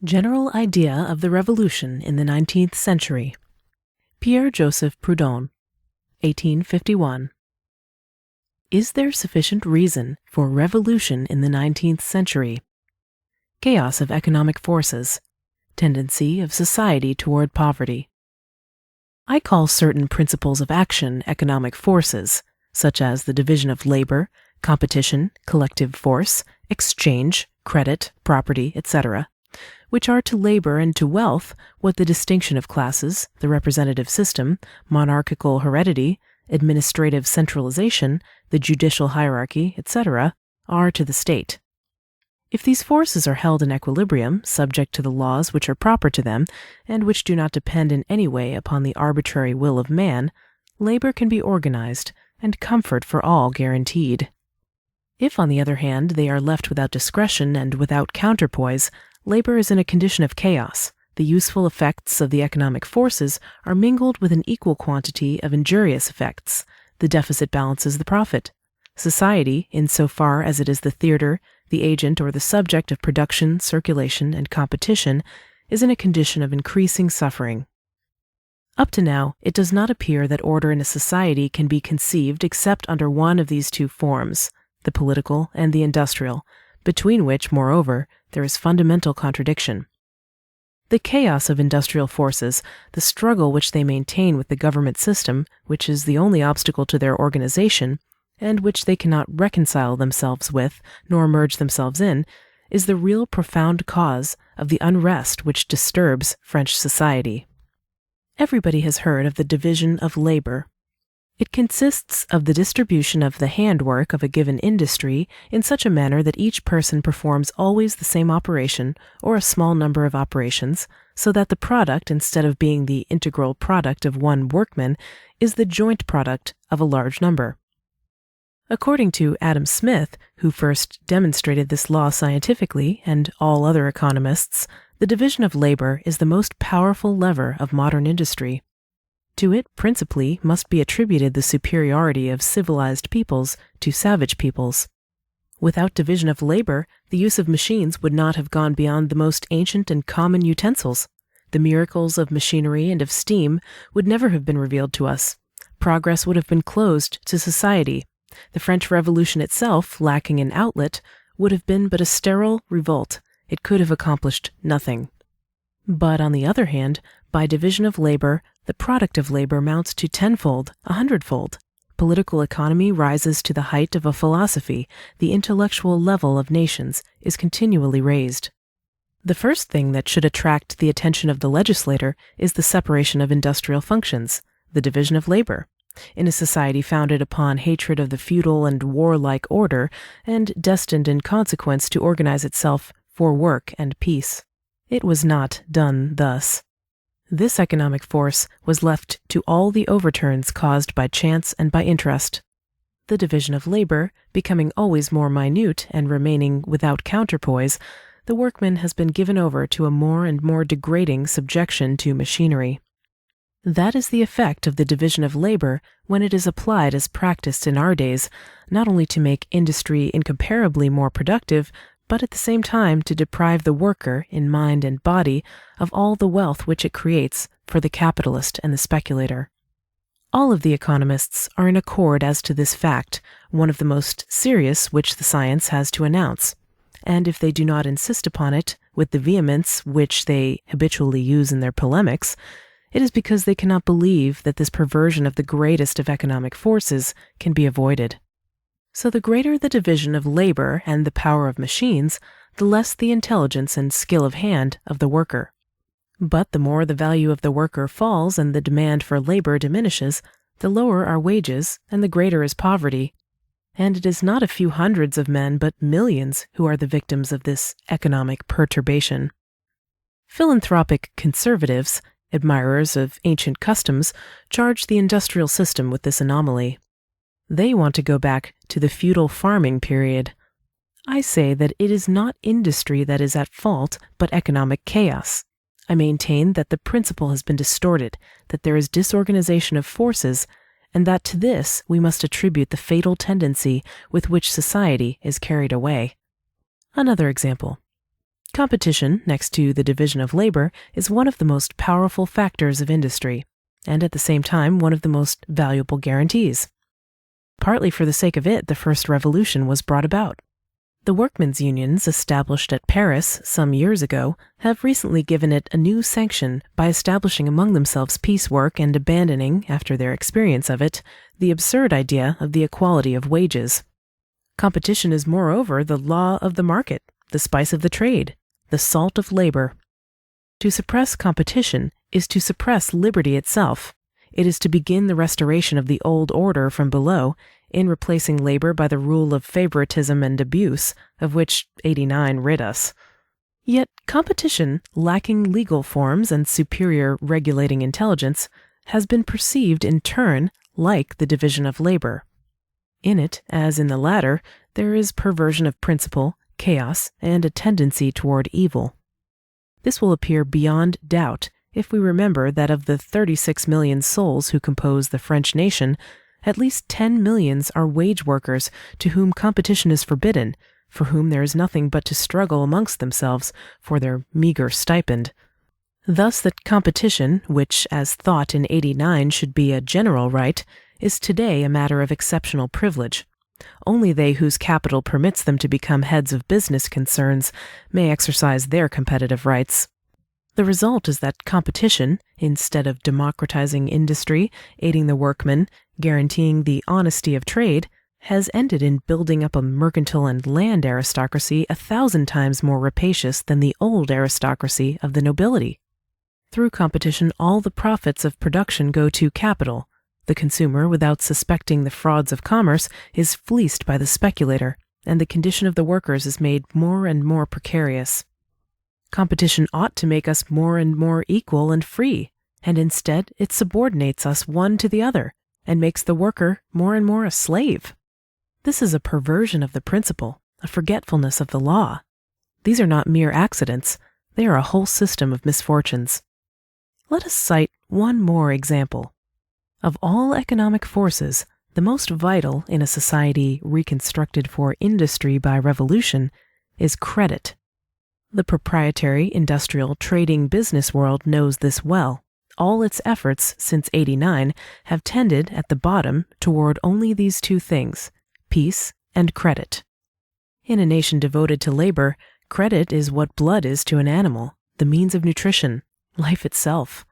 General idea of the Revolution in the 19th Century. Pierre-Joseph Proudhon, 1851. Is there sufficient reason for revolution in the 19th century? Chaos of economic forces. Tendency of society toward poverty. I call certain principles of action economic forces, such as the division of labor, competition, collective force, exchange, credit, property, etc., which are to labor and to wealth what the distinction of classes, the representative system, monarchical heredity, administrative centralization, the judicial hierarchy, etc., are to the state. If these forces are held in equilibrium, subject to the laws which are proper to them, and which do not depend in any way upon the arbitrary will of man, labor can be organized, and comfort for all guaranteed. If, on the other hand, they are left without discretion and without counterpoise, labor is in a condition of chaos. The useful effects of the economic forces are mingled with an equal quantity of injurious effects. The deficit balances the profit. Society, in so far as it is the theater, the agent or the subject of production, circulation, and competition, is in a condition of increasing suffering. Up to now, it does not appear that order in a society can be conceived except under one of these two forms, the political and the industrial, between which, moreover, there is fundamental contradiction. The chaos of industrial forces, the struggle which they maintain with the government system, which is the only obstacle to their organization, and which they cannot reconcile themselves with, nor merge themselves in, is the real profound cause of the unrest which disturbs French society. Everybody has heard of the division of labor. It consists of the distribution of the handwork of a given industry in such a manner that each person performs always the same operation or a small number of operations, so that the product, instead of being the integral product of one workman, is the joint product of a large number. According to Adam Smith, who first demonstrated this law scientifically, and all other economists, the division of labor is the most powerful lever of modern industry. To it principally must be attributed the superiority of civilized peoples to savage peoples. Without division of labor, the use of machines would not have gone beyond the most ancient and common utensils. The miracles of machinery and of steam would never have been revealed to us. Progress would have been closed to society. The French Revolution itself, lacking an outlet, would have been but a sterile revolt. It could have accomplished nothing. But on the other hand, by division of labor, the product of labor mounts to tenfold, 100-fold. Political economy rises to the height of a philosophy. The intellectual level of nations is continually raised. The first thing that should attract the attention of the legislator is the separation of industrial functions, the division of labor. In a society founded upon hatred of the feudal and warlike order, and destined in consequence to organize itself for work and peace, it was not done thus. This economic force was left to all the overturns caused by chance and by interest. The division of labor, becoming always more minute and remaining without counterpoise, the workman has been given over to a more and more degrading subjection to machinery. That is the effect of the division of labor when it is applied as practiced in our days, not only to make industry incomparably more productive, but at the same time to deprive the worker, in mind and body, of all the wealth which it creates for the capitalist and the speculator. All of the economists are in accord as to this fact, one of the most serious which the science has to announce, and if they do not insist upon it with the vehemence which they habitually use in their polemics, it is because they cannot believe that this perversion of the greatest of economic forces can be avoided. So the greater the division of labor and the power of machines, the less the intelligence and skill of hand of the worker. But the more the value of the worker falls and the demand for labor diminishes, the lower are wages and the greater is poverty. And it is not a few hundreds of men but millions who are the victims of this economic perturbation. Philanthropic conservatives, admirers of ancient customs, charge the industrial system with this anomaly. They want to go back to the feudal farming period. I say that it is not industry that is at fault, but economic chaos. I maintain that the principle has been distorted, that there is disorganization of forces, and that to this we must attribute the fatal tendency with which society is carried away. Another example. Competition, next to the division of labor, is one of the most powerful factors of industry, and at the same time one of the most valuable guarantees. Partly for the sake of it, the first revolution was brought about. The workmen's unions, established at Paris some years ago, have recently given it a new sanction by establishing among themselves piecework and abandoning, after their experience of it, the absurd idea of the equality of wages. Competition is moreover the law of the market, the spice of the trade, the salt of labor. To suppress competition is to suppress liberty itself. It is to begin the restoration of the old order from below, in replacing labor by the rule of favoritism and abuse, of which 89 rid us. Yet competition, lacking legal forms and superior regulating intelligence, has been perceived in turn like the division of labor. In it, as in the latter, there is perversion of principle, chaos, and a tendency toward evil. This will appear beyond doubt if we remember that of the 36 million souls who compose the French nation, at least 10 millions are wage workers to whom competition is forbidden, for whom there is nothing but to struggle amongst themselves for their meager stipend. Thus that competition, which as thought in 89 should be a general right, is today a matter of exceptional privilege. Only they whose capital permits them to become heads of business concerns may exercise their competitive rights. The result is that competition, instead of democratizing industry, aiding the workmen, guaranteeing the honesty of trade, has ended in building up a mercantile and land aristocracy 1,000 times more rapacious than the old aristocracy of the nobility. Through competition, all the profits of production go to capital. The consumer, without suspecting the frauds of commerce, is fleeced by the speculator, and the condition of the workers is made more and more precarious. Competition ought to make us more and more equal and free, and instead it subordinates us one to the other, and makes the worker more and more a slave. This is a perversion of the principle, a forgetfulness of the law. These are not mere accidents, they are a whole system of misfortunes. Let us cite one more example. Of all economic forces, the most vital in a society reconstructed for industry by revolution is credit. The proprietary, industrial, trading business world knows this well. All its efforts since 89 have tended at the bottom toward only these two things, peace and credit. In a nation devoted to labor, credit is what blood is to an animal, the means of nutrition, life itself.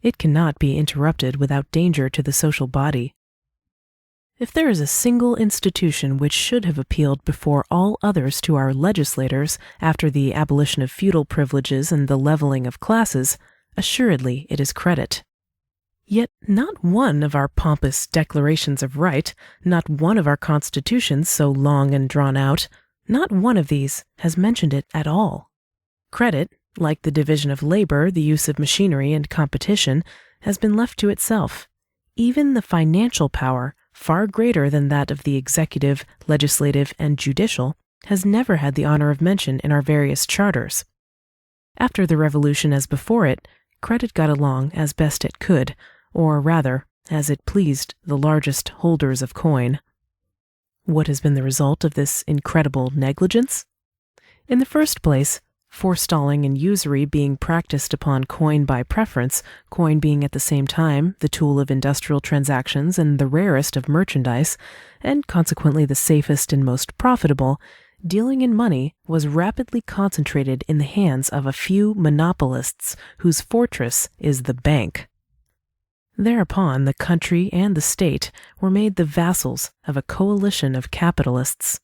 It cannot be interrupted without danger to the social body. If there is a single institution which should have appealed before all others to our legislators after the abolition of feudal privileges and the leveling of classes, assuredly it is credit. Yet not one of our pompous declarations of right, not one of our constitutions so long and drawn out, not one of these has mentioned it at all. Credit, like the division of labor, the use of machinery, and competition, has been left to itself. Even the financial power, far greater than that of the executive, legislative, and judicial, has never had the honor of mention in our various charters. After the Revolution as before it, credit got along as best it could, or rather, as it pleased the largest holders of coin. What has been the result of this incredible negligence? In the first place, forestalling and usury being practiced upon coin by preference, coin being at the same time the tool of industrial transactions and the rarest of merchandise, and consequently the safest and most profitable, dealing in money was rapidly concentrated in the hands of a few monopolists whose fortress is the bank. Thereupon the country and the state were made the vassals of a coalition of capitalists.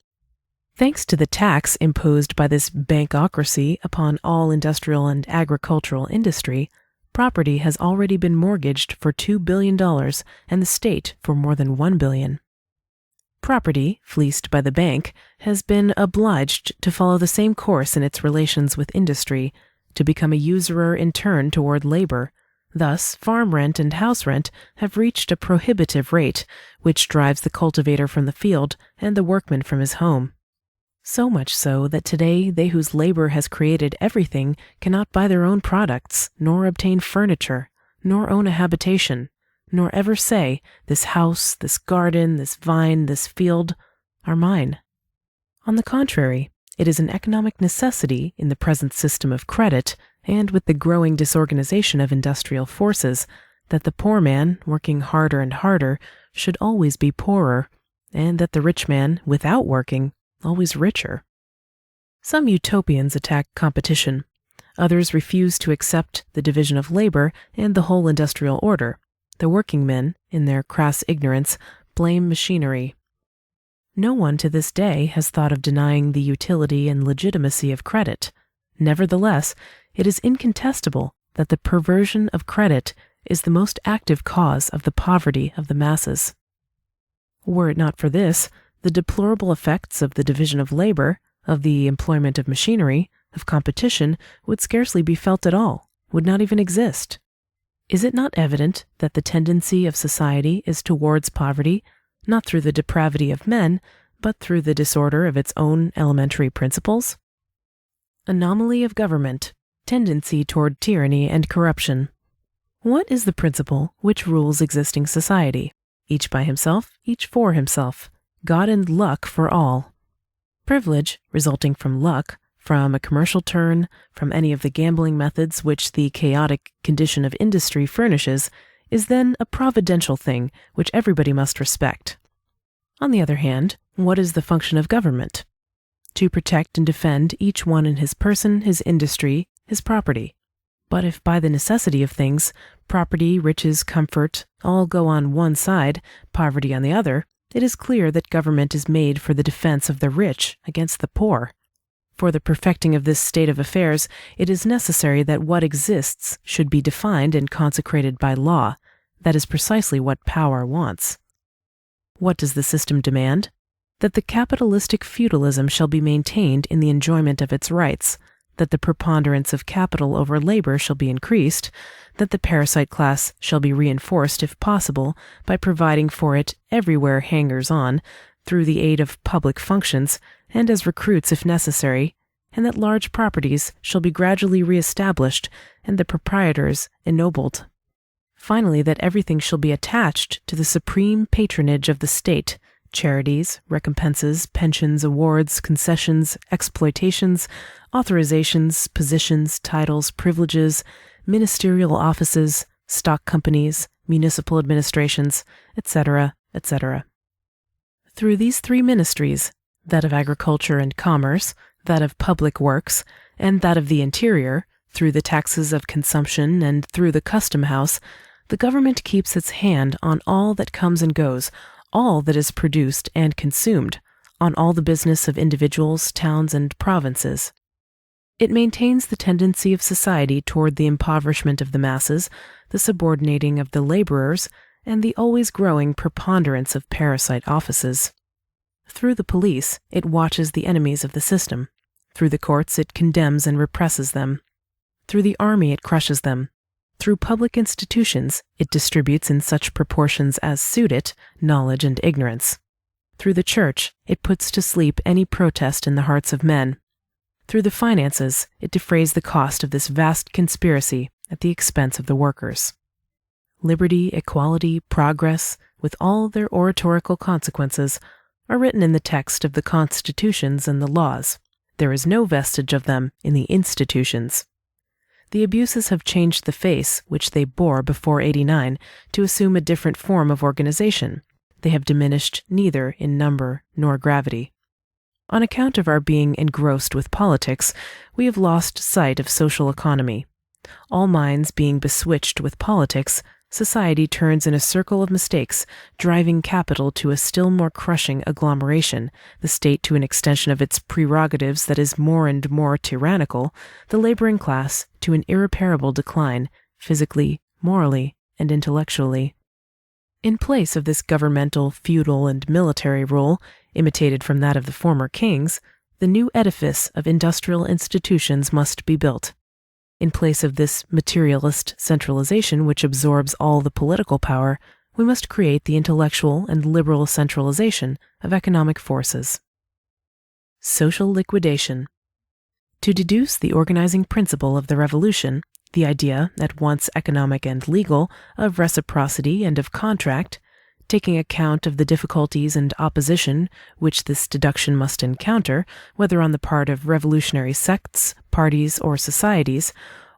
Thanks to the tax imposed by this bankocracy upon all industrial and agricultural industry, property has already been mortgaged for $2 billion and the state for more than $1 billion. Property, fleeced by the bank, has been obliged to follow the same course in its relations with industry, to become a usurer in turn toward labor. Thus, farm rent and house rent have reached a prohibitive rate, which drives the cultivator from the field and the workman from his home. So much so that today they whose labor has created everything cannot buy their own products, nor obtain furniture, nor own a habitation, nor ever say, "This house, this garden, this vine, this field are mine." On the contrary, It is an economic necessity in the present system of credit, and with the growing disorganization of industrial forces, that the poor man, working harder and harder, should always be poorer, and that the rich man, without working, always richer. Some utopians attack competition. Others refuse to accept the division of labor and the whole industrial order. The working men, in their crass ignorance, blame machinery. No one to this day has thought of denying the utility and legitimacy of credit. Nevertheless, it is incontestable that the perversion of credit is the most active cause of the poverty of the masses. Were it not for this, the deplorable effects of the division of labor, of the employment of machinery, of competition, would scarcely be felt at all, would not even exist. Is it not evident that the tendency of society is towards poverty, not through the depravity of men, but through the disorder of its own elementary principles? Anomaly of government, tendency toward tyranny and corruption. What is the principle which rules existing society? Each by himself, each for himself, God and luck for all. Privilege, resulting from luck, from a commercial turn, from any of the gambling methods which the chaotic condition of industry furnishes, is then a providential thing which everybody must respect. On the other hand, what is the function of government? To protect and defend each one in his person, his industry, his property. But if by the necessity of things, property, riches, comfort, all go on one side, poverty on the other, it is clear that government is made for the defense of the rich against the poor. For the perfecting of this state of affairs, it is necessary that what exists should be defined and consecrated by law. That is precisely what power wants. What does the system demand? That the capitalistic feudalism shall be maintained in the enjoyment of its rights, that the preponderance of capital over labor shall be increased, that the parasite class shall be reinforced if possible by providing for it everywhere hangers-on, through the aid of public functions, and as recruits if necessary, and that large properties shall be gradually re-established and the proprietors ennobled. Finally, that everything shall be attached to the supreme patronage of the state, charities, recompenses, pensions, awards, concessions, exploitations, authorizations, positions, titles, privileges, ministerial offices, stock companies, municipal administrations, etc., etc. Through these three ministries, that of agriculture and commerce, that of public works, and that of the interior, through the taxes of consumption and through the custom house, the government keeps its hand on all that comes and goes, all that is produced and consumed, on all the business of individuals, towns, and provinces. It maintains the tendency of society toward the impoverishment of the masses, the subordinating of the laborers, and the always growing preponderance of parasite offices. Through the police, it watches the enemies of the system. Through the courts, it condemns and represses them. Through the army, it crushes them. Through public institutions, it distributes in such proportions as suit it knowledge and ignorance. Through the church, it puts to sleep any protest in the hearts of men. Through the finances, it defrays the cost of this vast conspiracy at the expense of the workers. Liberty, equality, progress, with all their oratorical consequences, are written in the text of the constitutions and the laws. There is no vestige of them in the institutions. The abuses have changed the face which they bore before '89 to assume a different form of organization. They have diminished neither in number nor gravity. On account of our being engrossed with politics, we have lost sight of social economy. All minds being beswitched with politics, society turns in a circle of mistakes, driving capital to a still more crushing agglomeration, the state to an extension of its prerogatives that is more and more tyrannical, the laboring class to an irreparable decline, physically, morally, and intellectually. In place of this governmental, feudal, and military rule, imitated from that of the former kings, the new edifice of industrial institutions must be built. In place of this materialist centralization which absorbs all the political power, we must create the intellectual and liberal centralization of economic forces. Social liquidation. To deduce the organizing principle of the revolution, the idea, at once economic and legal, of reciprocity and of contract, taking account of the difficulties and opposition which this deduction must encounter, whether on the part of revolutionary sects, parties, or societies,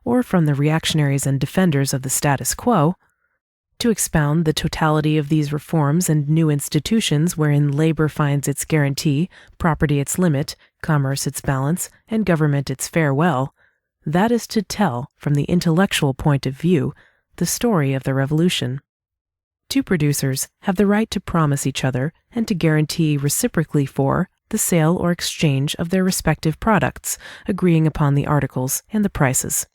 or from the reactionaries and defenders of the status quo, to expound the totality of these reforms and new institutions wherein labor finds its guarantee, property its limit, commerce its balance, and government its farewell, that is to tell, from the intellectual point of view, the story of the revolution. Two producers have the right to promise each other and to guarantee reciprocally for the sale or exchange of their respective products, agreeing upon the articles and the prices.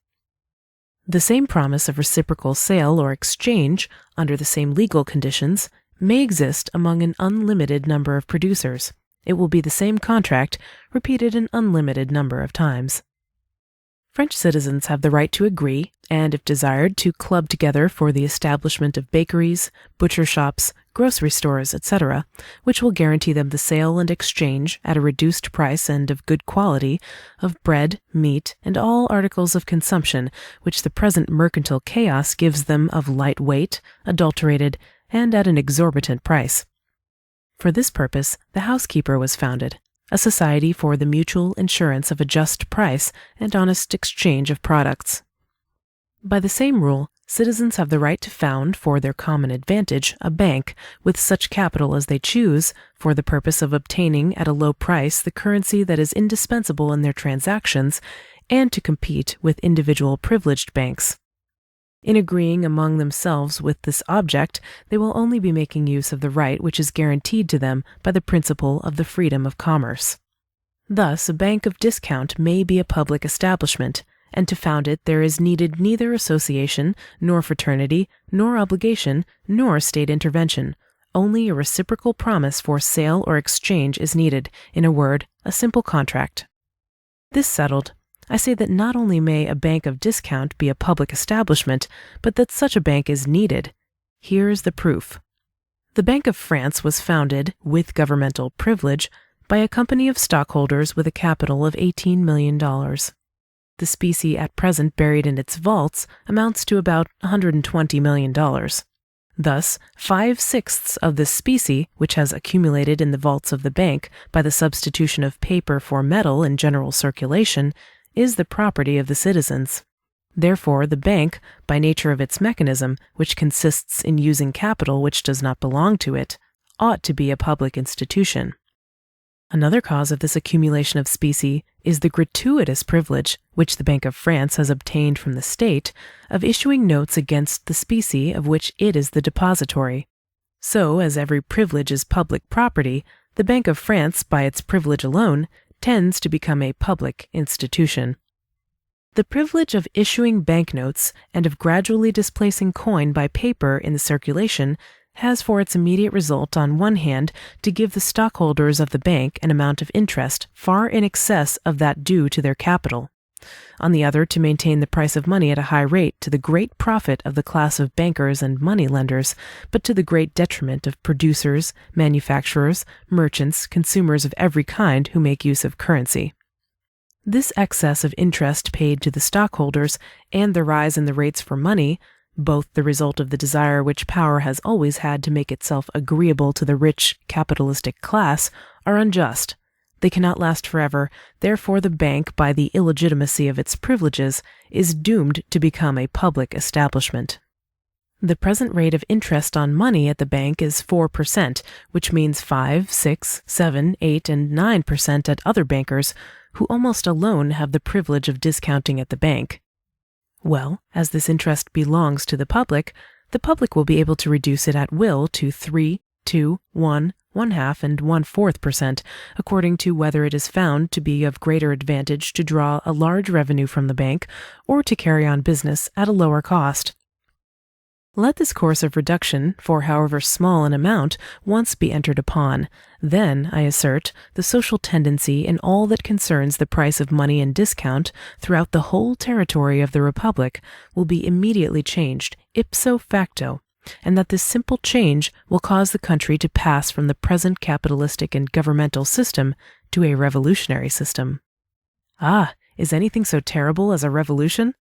The same promise of reciprocal sale or exchange, under the same legal conditions, may exist among an unlimited number of producers. It will be the same contract, repeated an unlimited number of times. French citizens have the right to agree, and if desired, to club together for the establishment of bakeries, butcher shops, grocery stores, etc., which will guarantee them the sale and exchange, at a reduced price and of good quality, of bread, meat, and all articles of consumption which the present mercantile chaos gives them of light weight, adulterated, and at an exorbitant price. For this purpose the housekeeper was founded, a society for the mutual insurance of a just price and honest exchange of products. By the same rule, citizens have the right to found, for their common advantage, a bank, with such capital as they choose, for the purpose of obtaining at a low price the currency that is indispensable in their transactions, and to compete with individual privileged banks. In agreeing among themselves with this object, they will only be making use of the right which is guaranteed to them by the principle of the freedom of commerce. Thus, a bank of discount may be a public establishment, and to found it there is needed neither association, nor fraternity, nor obligation, nor state intervention. Only a reciprocal promise for sale or exchange is needed, in a word, a simple contract. This settled, I say that not only may a bank of discount be a public establishment, but that such a bank is needed. Here is the proof. The Bank of France was founded, with governmental privilege, by a company of stockholders with a capital of $18 million. The specie at present buried in its vaults amounts to about $120 million. Thus, 5/6 of this specie, which has accumulated in the vaults of the bank by the substitution of paper for metal in general circulation, is the property of the citizens. Therefore, the bank, by nature of its mechanism, which consists in using capital which does not belong to it, ought to be a public institution. Another cause of this accumulation of specie is the gratuitous privilege, which the Bank of France has obtained from the state, of issuing notes against the specie of which it is the depository. So, as every privilege is public property, the Bank of France, by its privilege alone, tends to become a public institution. The privilege of issuing banknotes and of gradually displacing coin by paper in the circulation has for its immediate result, on one hand, to give the stockholders of the bank an amount of interest far in excess of that due to their capital; on the other, to maintain the price of money at a high rate, to the great profit of the class of bankers and money-lenders, but to the great detriment of producers, manufacturers, merchants, consumers of every kind who make use of currency. This excess of interest paid to the stockholders, and the rise in the rates for money, both the result of the desire which power has always had to make itself agreeable to the rich capitalistic class, are unjust. They cannot last forever, therefore the bank, by the illegitimacy of its privileges, is doomed to become a public establishment. The present rate of interest on money at the bank is 4%, which means 5, 6, 7, 8, and 9% at other bankers, who almost alone have the privilege of discounting at the bank. Well, as this interest belongs to the public will be able to reduce it at will to 3, 2, 1, 1/2, and 1/4%, according to whether it is found to be of greater advantage to draw a large revenue from the bank, or to carry on business at a lower cost. Let this course of reduction, for however small an amount, once be entered upon, then, I assert, the social tendency in all that concerns the price of money and discount throughout the whole territory of the Republic will be immediately changed, ipso facto, and that this simple change will cause the country to pass from the present capitalistic and governmental system to a revolutionary system. Ah, is anything so terrible as a revolution?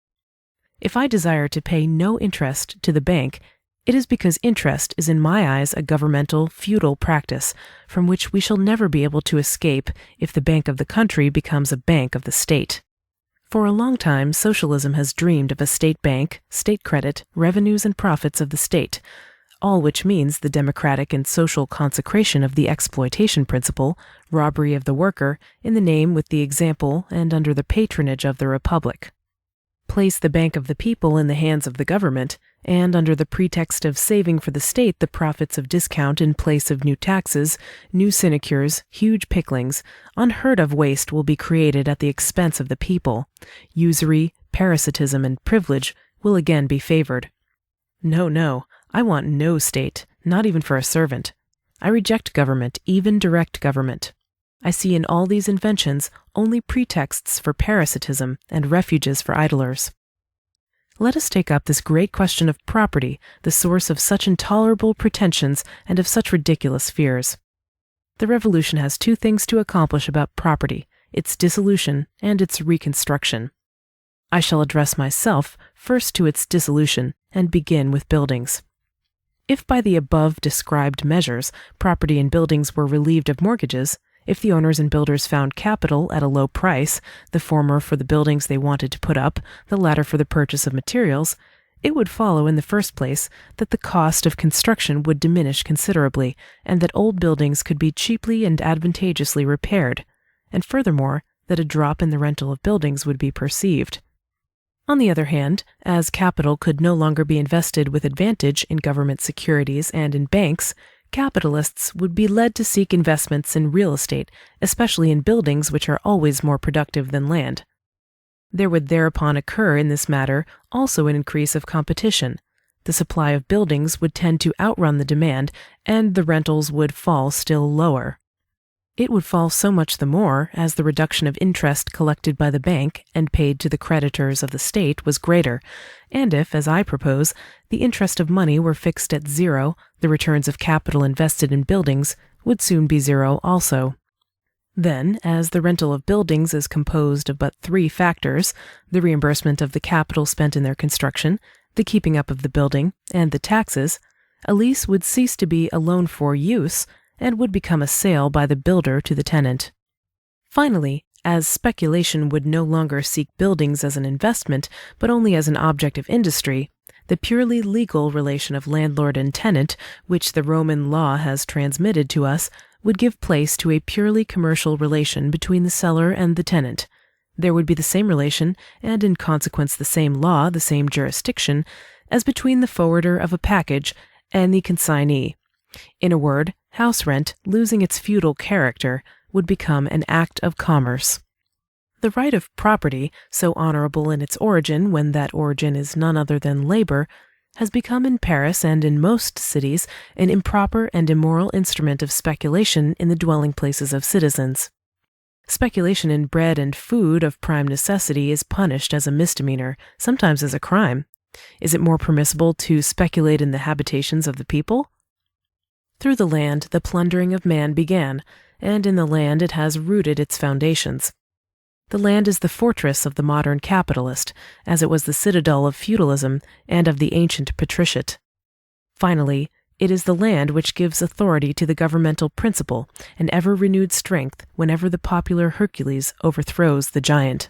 If I desire to pay no interest to the bank, It is because interest is in my eyes a governmental, feudal practice from which we shall never be able to escape if the bank of the country becomes a bank of the state. For a long time, socialism has dreamed of a state bank, state credit, revenues and profits of the state, all which means the democratic and social consecration of the exploitation principle, robbery of the worker, in the name with the example and under the patronage of the republic. Place the bank of the people in the hands of the government, and under the pretext of saving for the state the profits of discount in place of new taxes, new sinecures, huge picklings, unheard of waste will be created at the expense of the people. Usury, parasitism, and privilege will again be favored. No, I want no state, not even for a servant. I reject government, even direct government. I see in all these inventions only pretexts for parasitism and refuges for idlers. Let us take up this great question of property, the source of such intolerable pretensions and of such ridiculous fears. The revolution has two things to accomplish about property, its dissolution and its reconstruction. I shall address myself first to its dissolution and begin with buildings. If by the above described measures property in buildings were relieved of mortgages, if the owners and builders found capital at a low price, the former for the buildings they wanted to put up, the latter for the purchase of materials, it would follow in the first place that the cost of construction would diminish considerably, and that old buildings could be cheaply and advantageously repaired, and furthermore, that a drop in the rental of buildings would be perceived. On the other hand, as capital could no longer be invested with advantage in government securities and in banks, capitalists would be led to seek investments in real estate, especially in buildings which are always more productive than land. There would thereupon occur in this matter also an increase of competition. The supply of buildings would tend to outrun the demand, and the rentals would fall still lower. It would fall so much the more as the reduction of interest collected by the bank and paid to the creditors of the state was greater, and if, as I propose, the interest of money were fixed at zero, the returns of capital invested in buildings would soon be zero also. Then, as the rental of buildings is composed of but three factors, the reimbursement of the capital spent in their construction, the keeping up of the building, and the taxes, a lease would cease to be a loan for use, and would become a sale by the builder to the tenant. Finally, as speculation would no longer seek buildings as an investment, but only as an object of industry, the purely legal relation of landlord and tenant, which the Roman law has transmitted to us, would give place to a purely commercial relation between the seller and the tenant. There would be the same relation, and in consequence the same law, the same jurisdiction, as between the forwarder of a package and the consignee. In a word, house rent, losing its feudal character, would become an act of commerce. The right of property, so honorable in its origin when that origin is none other than labor, has become in Paris and in most cities an improper and immoral instrument of speculation in the dwelling places of citizens. Speculation in bread and food of prime necessity is punished as a misdemeanor, sometimes as a crime. Is it more permissible to speculate in the habitations of the people? Through the land the plundering of man began, and in the land it has rooted its foundations. The land is the fortress of the modern capitalist, as it was the citadel of feudalism and of the ancient patriciate. Finally, it is the land which gives authority to the governmental principle, and ever-renewed strength whenever the popular Hercules overthrows the giant.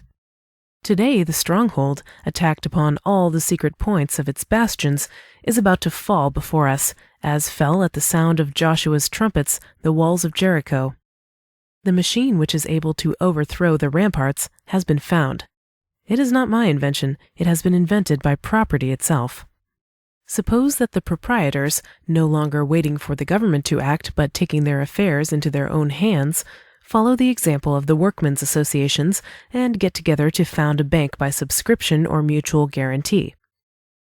Today the stronghold, attacked upon all the secret points of its bastions, is about to fall before us, as fell at the sound of Joshua's trumpets the walls of Jericho. The machine which is able to overthrow the ramparts has been found. It is not my invention, it has been invented by property itself. Suppose that the proprietors, no longer waiting for the government to act but taking their affairs into their own hands, follow the example of the workmen's associations and get together to found a bank by subscription or mutual guarantee.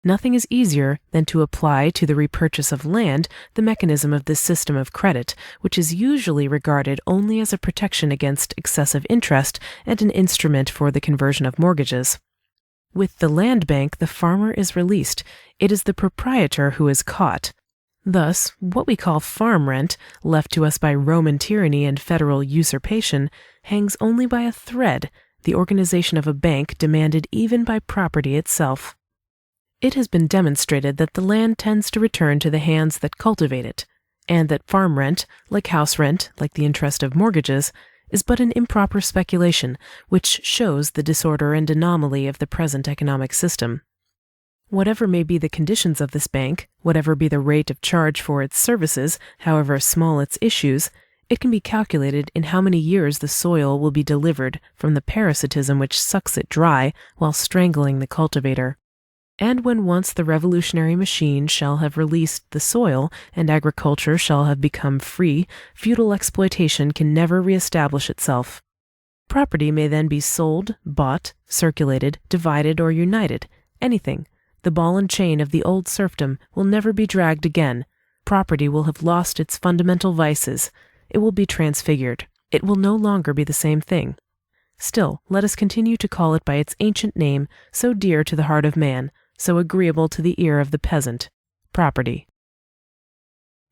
Nothing is easier than to apply to the repurchase of land the mechanism of this system of credit, which is usually regarded only as a protection against excessive interest and an instrument for the conversion of mortgages. With the land bank, the farmer is released. It is the proprietor who is caught. Thus, what we call farm rent, left to us by Roman tyranny and federal usurpation, hangs only by a thread, the organization of a bank demanded even by property itself. It has been demonstrated that the land tends to return to the hands that cultivate it, and that farm rent, like house rent, like the interest of mortgages, is but an improper speculation which shows the disorder and anomaly of the present economic system. Whatever may be the conditions of this bank, whatever be the rate of charge for its services, however small its issues, it can be calculated in how many years the soil will be delivered from the parasitism which sucks it dry while strangling the cultivator. And when once the revolutionary machine shall have released the soil and agriculture shall have become free, feudal exploitation can never reestablish itself. Property may then be sold, bought, circulated, divided, or united, anything. The ball and chain of the old serfdom will never be dragged again. Property will have lost its fundamental vices. It will be transfigured. It will no longer be the same thing. Still, let us continue to call it by its ancient name, so dear to the heart of man, so agreeable to the ear of the peasant: property.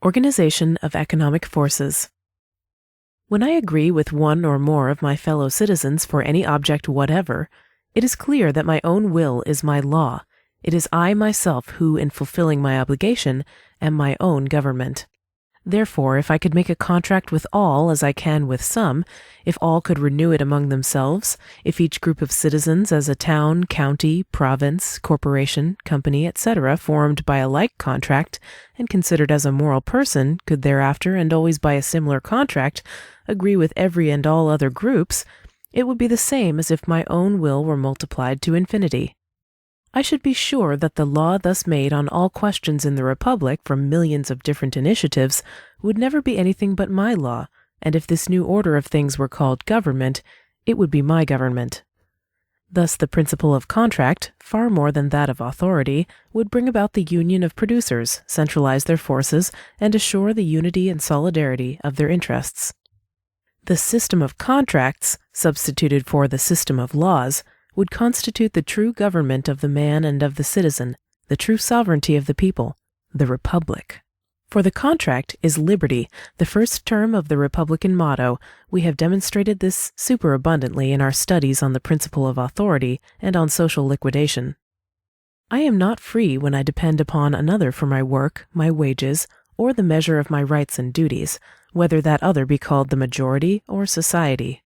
Organization of economic forces. When I agree with one or more of my fellow citizens for any object whatever, it is clear that my own will is my law. It is I myself who, in fulfilling my obligation, am my own government. Therefore, if I could make a contract with all as I can with some, if all could renew it among themselves, if each group of citizens as a town, county, province, corporation, company, etc., formed by a like contract, and considered as a moral person, could thereafter, and always by a similar contract, agree with every and all other groups, it would be the same as if my own will were multiplied to infinity. I should be sure that the law thus made on all questions in the Republic from millions of different initiatives would never be anything but my law, and if this new order of things were called government, it would be my government. Thus the principle of contract, far more than that of authority, would bring about the union of producers, centralize their forces, and assure the unity and solidarity of their interests. The system of contracts, substituted for the system of laws, would constitute the true government of the man and of the citizen, the true sovereignty of the people, the Republic. For the contract is liberty, the first term of the Republican motto. We have demonstrated this superabundantly in our studies on the principle of authority and on social liquidation. I am not free when I depend upon another for my work, my wages, or the measure of my rights and duties, whether that other be called the majority or society.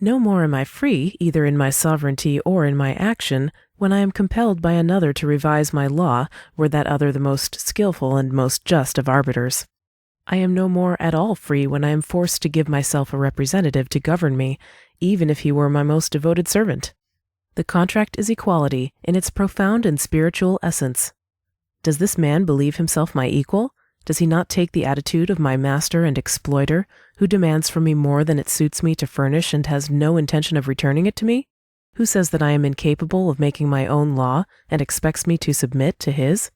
No more am I free, either in my sovereignty or in my action, when I am compelled by another to revise my law, were that other the most skillful and most just of arbiters. I am no more at all free when I am forced to give myself a representative to govern me, even if he were my most devoted servant. The contract is equality in its profound and spiritual essence. Does this man believe himself my equal? Does he not take the attitude of my master and exploiter, who demands from me more than it suits me to furnish and has no intention of returning it to me? Who says that I am incapable of making my own law and expects me to submit to his?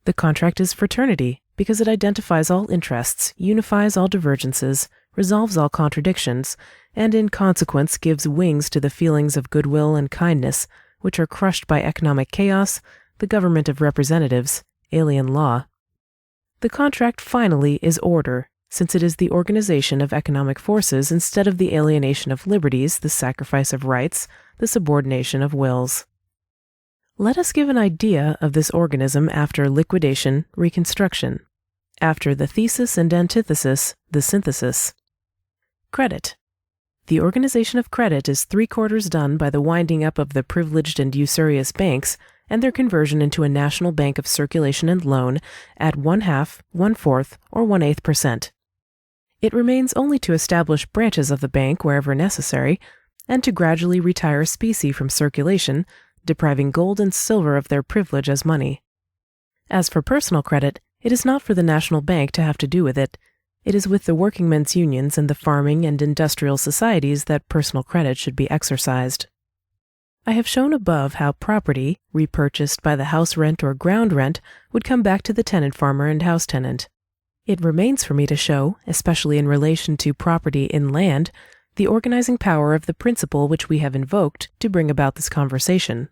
The contract is fraternity, because it identifies all interests, unifies all divergences, resolves all contradictions, and in consequence gives wings to the feelings of goodwill and kindness, which are crushed by economic chaos, the government of representatives, alien law. The contract finally is order, since it is the organization of economic forces instead of the alienation of liberties, the sacrifice of rights, the subordination of wills. Let us give an idea of this organism after liquidation, reconstruction. After the thesis and antithesis, the synthesis. Credit. The organization of credit is 3/4 done by the winding up of the privileged and usurious banks and their conversion into a national bank of circulation and loan at 1/2, 1/4, or 1/8%. It remains only to establish branches of the bank wherever necessary, and to gradually retire specie from circulation, depriving gold and silver of their privilege as money. As for personal credit, it is not for the national bank to have to do with it. It is with the workingmen's unions and the farming and industrial societies that personal credit should be exercised. I have shown above how property, repurchased by the house rent or ground rent, would come back to the tenant farmer and house tenant. It remains for me to show, especially in relation to property in land, the organizing power of the principle which we have invoked to bring about this conversation.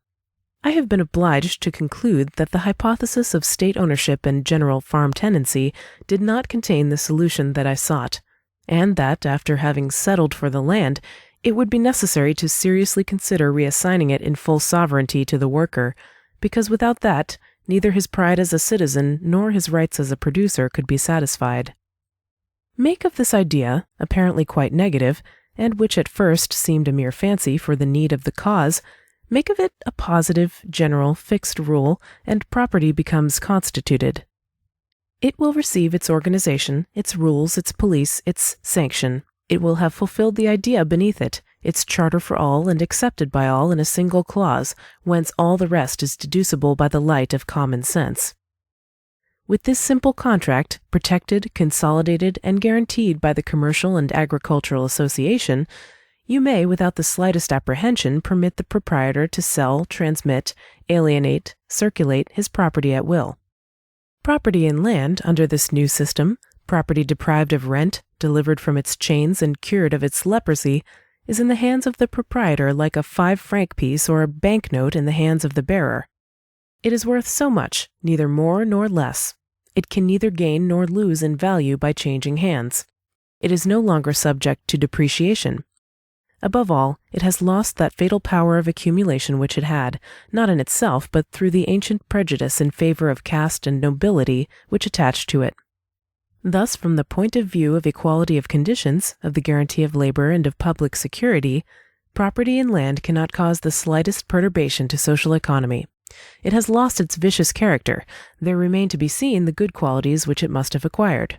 I have been obliged to conclude that the hypothesis of state ownership and general farm tenancy did not contain the solution that I sought, and that, after having settled for the land, it would be necessary to seriously consider reassigning it in full sovereignty to the worker, because without that, neither his pride as a citizen nor his rights as a producer could be satisfied. Make of this idea, apparently quite negative, and which at first seemed a mere fancy for the need of the cause, make of it a positive, general, fixed rule, and property becomes constituted. It will receive its organization, its rules, its police, its sanction. It will have fulfilled the idea beneath it, its charter for all and accepted by all in a single clause, whence all the rest is deducible by the light of common sense. With this simple contract, protected, consolidated, and guaranteed by the Commercial and Agricultural Association, you may, without the slightest apprehension, permit the proprietor to sell, transmit, alienate, circulate his property at will. Property in land, under this new system, property deprived of rent, delivered from its chains and cured of its leprosy, is in the hands of the proprietor like a 5-franc piece or a banknote in the hands of the bearer. It is worth so much, neither more nor less. It can neither gain nor lose in value by changing hands. It is no longer subject to depreciation. Above all, it has lost that fatal power of accumulation which it had, not in itself, but through the ancient prejudice in favor of caste and nobility which attached to it. Thus, from the point of view of equality of conditions, of the guarantee of labor and of public security, property in land cannot cause the slightest perturbation to social economy. It has lost its vicious character. There remain to be seen the good qualities which it must have acquired.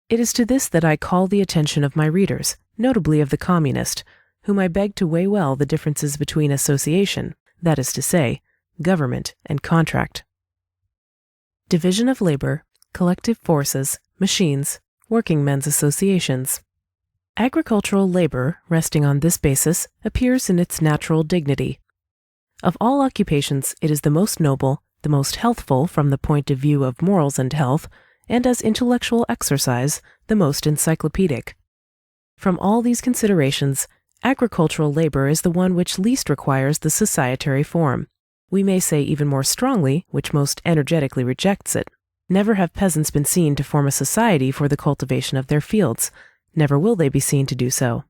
It is to this that I call the attention of my readers, notably of the communist, whom I beg to weigh well the differences between association, that is to say, government, and contract. Division of labor, collective forces, machines, working men's associations. Agricultural labor, resting on this basis, appears in its natural dignity. Of all occupations, it is the most noble, the most healthful from the point of view of morals and health, and as intellectual exercise, the most encyclopedic. From all these considerations, agricultural labor is the one which least requires the societary form. We may say even more strongly, which most energetically rejects it. Never have peasants been seen to form a society for the cultivation of their fields. Never will they be seen to do so.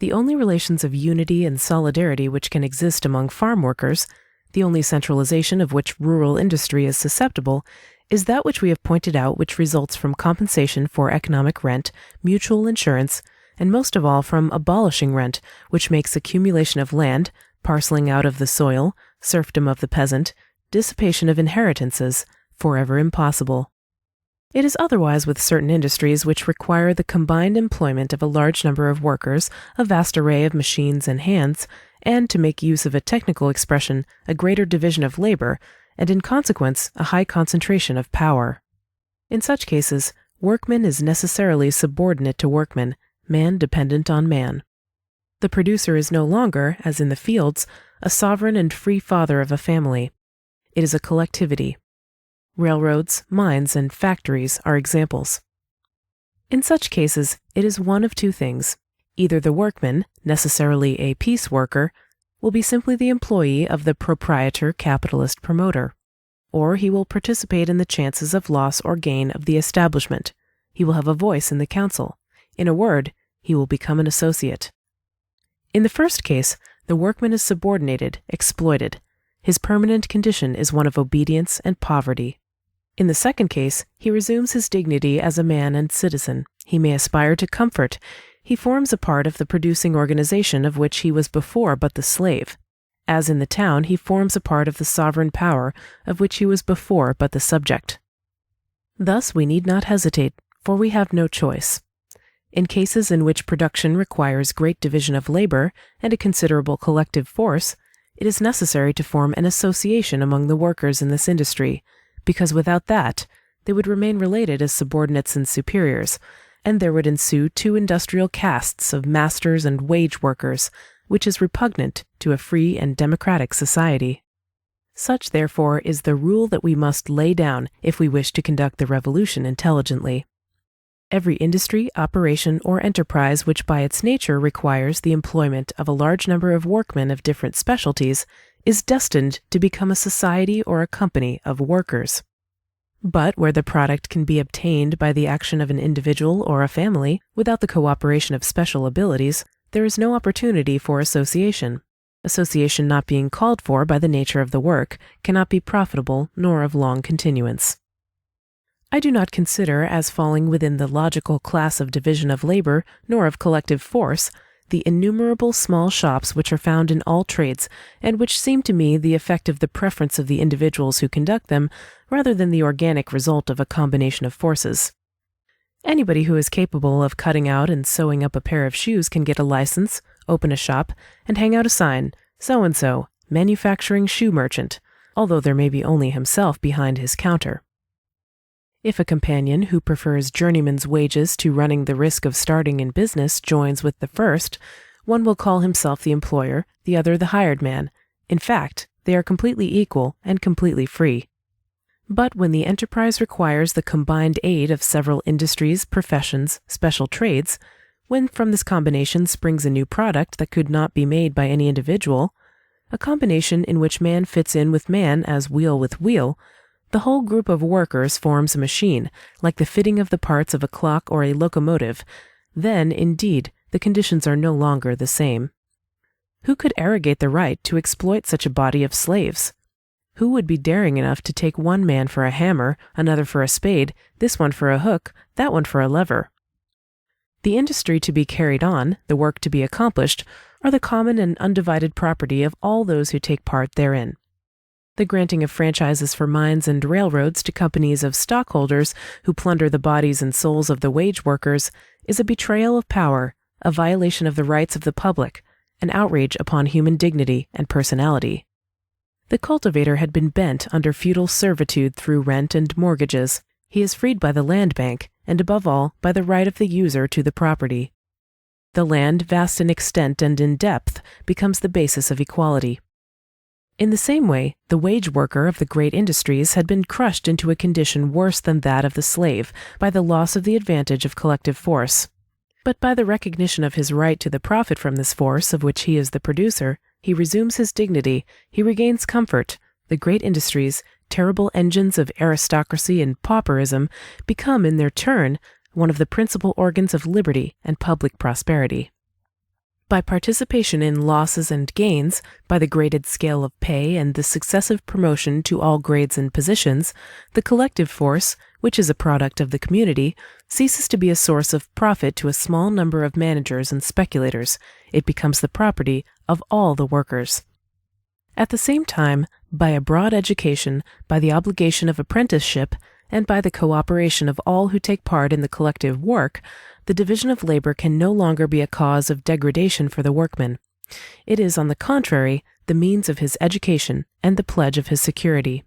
The only relations of unity and solidarity which can exist among farm workers, the only centralization of which rural industry is susceptible, is that which we have pointed out, which results from compensation for economic rent, mutual insurance, and most of all from abolishing rent, which makes accumulation of land, parceling out of the soil, serfdom of the peasant, dissipation of inheritances, forever impossible. It is otherwise with certain industries which require the combined employment of a large number of workers, a vast array of machines and hands, and, to make use of a technical expression, a greater division of labor, and in consequence a high concentration of power. In such cases, workman is necessarily subordinate to workman, man dependent on man. The producer is no longer, as in the fields, a sovereign and free father of a family. It is a collectivity. Railroads, mines, and factories are examples. In such cases, it is one of two things. Either the workman, necessarily a piece worker, will be simply the employee of the proprietor capitalist promoter, or he will participate in the chances of loss or gain of the establishment. He will have a voice in the council. In a word, he will become an associate. In the first case, the workman is subordinated, exploited. His permanent condition is one of obedience and poverty. In the second case, he resumes his dignity as a man and citizen. He may aspire to comfort. He forms a part of the producing organization of which he was before but the slave. As in the town, he forms a part of the sovereign power of which he was before but the subject. Thus we need not hesitate, for we have no choice. In cases in which production requires great division of labor and a considerable collective force, it is necessary to form an association among the workers in this industry, because without that, they would remain related as subordinates and superiors, and there would ensue two industrial castes of masters and wage workers, which is repugnant to a free and democratic society. Such, therefore, is the rule that we must lay down if we wish to conduct the revolution intelligently. Every industry, operation, or enterprise which by its nature requires the employment of a large number of workmen of different specialties is destined to become a society or a company of workers. But where the product can be obtained by the action of an individual or a family, without the cooperation of special abilities, there is no opportunity for association. association not being called for by the nature of the work, cannot be profitable nor of long continuance. I do not consider as falling within the logical class of division of labor nor of collective force the innumerable small shops which are found in all trades, and which seem to me the effect of the preference of the individuals who conduct them, rather than the organic result of a combination of forces. Anybody who is capable of cutting out and sewing up a pair of shoes can get a license, open a shop, and hang out a sign, so-and-so, manufacturing shoe merchant, although there may be only himself behind his counter. If a companion who prefers journeyman's wages to running the risk of starting in business joins with the first, one will call himself the employer, the other the hired man. In fact, they are completely equal and completely free. But when the enterprise requires the combined aid of several industries, professions, special trades, when from this combination springs a new product that could not be made by any individual, a combination in which man fits in with man as wheel with wheel, the whole group of workers forms a machine, like the fitting of the parts of a clock or a locomotive. Then, indeed, the conditions are no longer the same. Who could arrogate the right to exploit such a body of slaves? Who would be daring enough to take one man for a hammer, another for a spade, this one for a hook, that one for a lever? The industry to be carried on, the work to be accomplished, are the common and undivided property of all those who take part therein. The granting of franchises for mines and railroads to companies of stockholders who plunder the bodies and souls of the wage workers is a betrayal of power, a violation of the rights of the public, an outrage upon human dignity and personality. The cultivator had been bent under feudal servitude through rent and mortgages. He is freed by the land bank, and above all, by the right of the user to the property. The land, vast in extent and in depth, becomes the basis of equality. In the same way, the wage worker of the great industries had been crushed into a condition worse than that of the slave by the loss of the advantage of collective force. But by the recognition of his right to the profit from this force of which he is the producer, he resumes his dignity, he regains comfort. The great industries, terrible engines of aristocracy and pauperism, become in their turn one of the principal organs of liberty and public prosperity. By participation in losses and gains, by the graded scale of pay and the successive promotion to all grades and positions, the collective force, which is a product of the community, ceases to be a source of profit to a small number of managers and speculators. It becomes the property of all the workers. At the same time, by a broad education, by the obligation of apprenticeship, and by the cooperation of all who take part in the collective work, the division of labor can no longer be a cause of degradation for the workman. It is, on the contrary, the means of his education and the pledge of his security.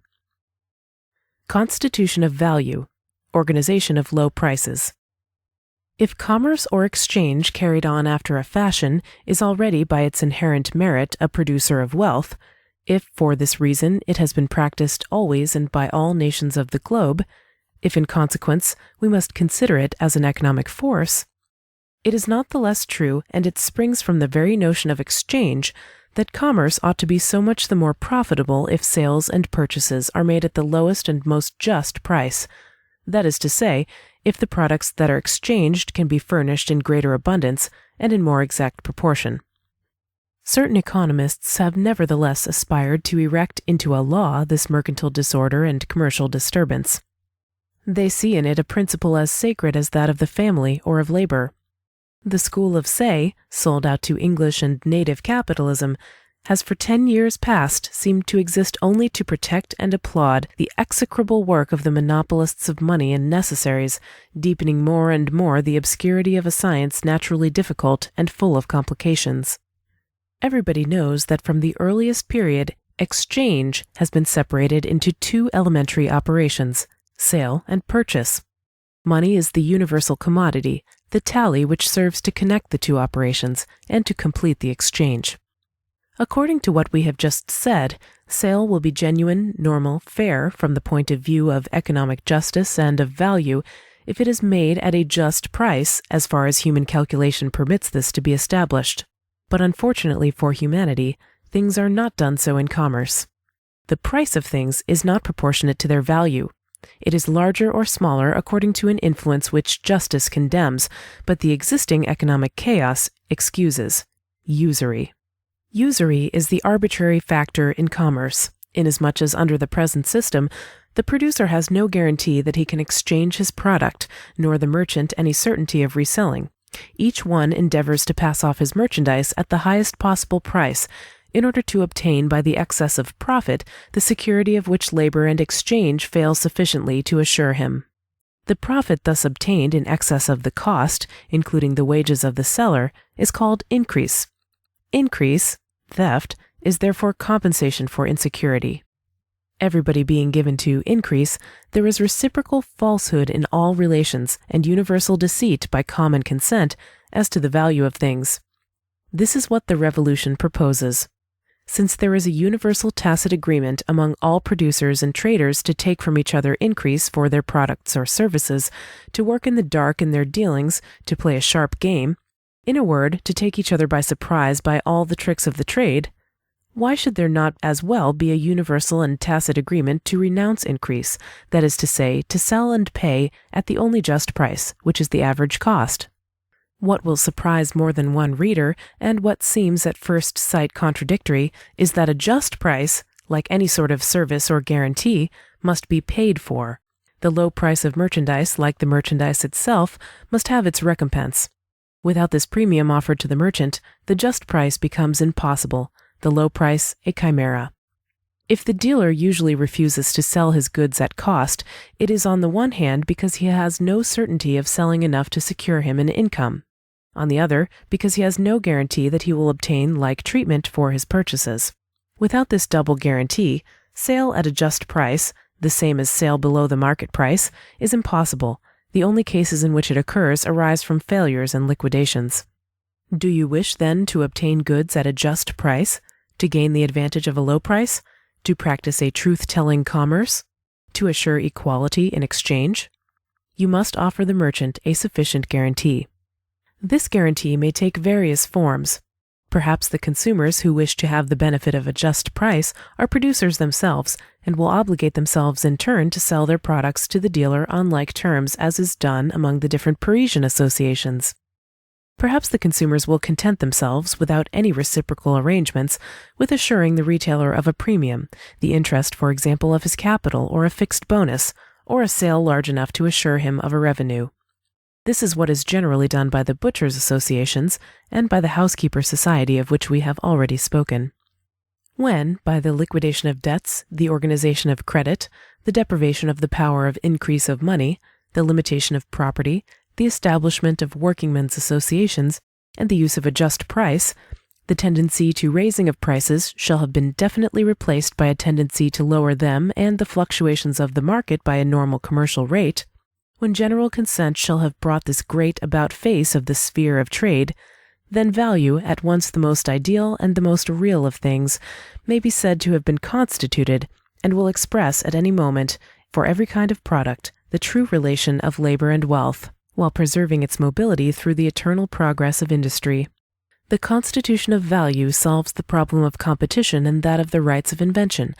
Constitution of value, organization of low prices. If commerce or exchange carried on after a fashion is already by its inherent merit a producer of wealth, if for this reason it has been practiced always and by all nations of the globe, if in consequence we must consider it as an economic force, it is not the less true, and it springs from the very notion of exchange, that commerce ought to be so much the more profitable if sales and purchases are made at the lowest and most just price. That is to say, if the products that are exchanged can be furnished in greater abundance and in more exact proportion. Certain economists have nevertheless aspired to erect into a law this mercantile disorder and commercial disturbance. They see in it a principle as sacred as that of the family or of labor. The school of Say, sold out to English and native capitalism, has for 10 years past seemed to exist only to protect and applaud the execrable work of the monopolists of money and necessaries, deepening more and more the obscurity of a science naturally difficult and full of complications. Everybody knows that from the earliest period, exchange has been separated into two elementary operations, sale and purchase. Money is the universal commodity, the tally which serves to connect the two operations and to complete the exchange. According to what we have just said, sale will be genuine, normal, fair from the point of view of economic justice and of value if it is made at a just price as far as human calculation permits this to be established. But unfortunately for humanity, things are not done so in commerce. The price of things is not proportionate to their value. It is larger or smaller according to an influence which justice condemns, but the existing economic chaos excuses: usury. Usury is the arbitrary factor in commerce, inasmuch as under the present system, the producer has no guarantee that he can exchange his product, nor the merchant any certainty of reselling. Each one endeavors to pass off his merchandise at the highest possible price, in order to obtain by the excess of profit the security of which labor and exchange fail sufficiently to assure him. The profit thus obtained in excess of the cost, including the wages of the seller, is called increase. Increase, theft, is therefore compensation for insecurity. Everybody being given to increase, there is reciprocal falsehood in all relations and universal deceit by common consent as to the value of things. This is what the revolution proposes. Since there is a universal tacit agreement among all producers and traders to take from each other increase for their products or services, to work in the dark in their dealings, to play a sharp game, in a word, to take each other by surprise by all the tricks of the trade, why should there not as well be a universal and tacit agreement to renounce increase, that is to say, to sell and pay at the only just price, which is the average cost? What will surprise more than one reader, and what seems at first sight contradictory, is that a just price, like any sort of service or guarantee, must be paid for. The low price of merchandise, like the merchandise itself, must have its recompense. Without this premium offered to the merchant, the just price becomes impossible, the low price a chimera. If the dealer usually refuses to sell his goods at cost, it is on the one hand because he has no certainty of selling enough to secure him an income. On the other, because he has no guarantee that he will obtain like treatment for his purchases. Without this double guarantee, sale at a just price, the same as sale below the market price, is impossible. The only cases in which it occurs arise from failures and liquidations. Do you wish then to obtain goods at a just price, to gain the advantage of a low price, to practice a truth-telling commerce, to assure equality in exchange? You must offer the merchant a sufficient guarantee. This guarantee may take various forms. Perhaps the consumers who wish to have the benefit of a just price are producers themselves and will obligate themselves in turn to sell their products to the dealer on like terms as is done among the different Parisian associations. Perhaps the consumers will content themselves, without any reciprocal arrangements, with assuring the retailer of a premium, the interest, for example, of his capital, or a fixed bonus, or a sale large enough to assure him of a revenue. This is what is generally done by the butchers' associations and by the housekeeper society of which we have already spoken. When, by the liquidation of debts, the organization of credit, the deprivation of the power of increase of money, the limitation of property, the establishment of workingmen's associations, and the use of a just price, the tendency to raising of prices shall have been definitely replaced by a tendency to lower them and the fluctuations of the market by a normal commercial rate, when general consent shall have brought this great about-face of the sphere of trade, then value, at once the most ideal and the most real of things, may be said to have been constituted, and will express at any moment, for every kind of product, the true relation of labor and wealth, while preserving its mobility through the eternal progress of industry. The constitution of value solves the problem of competition and that of the rights of invention.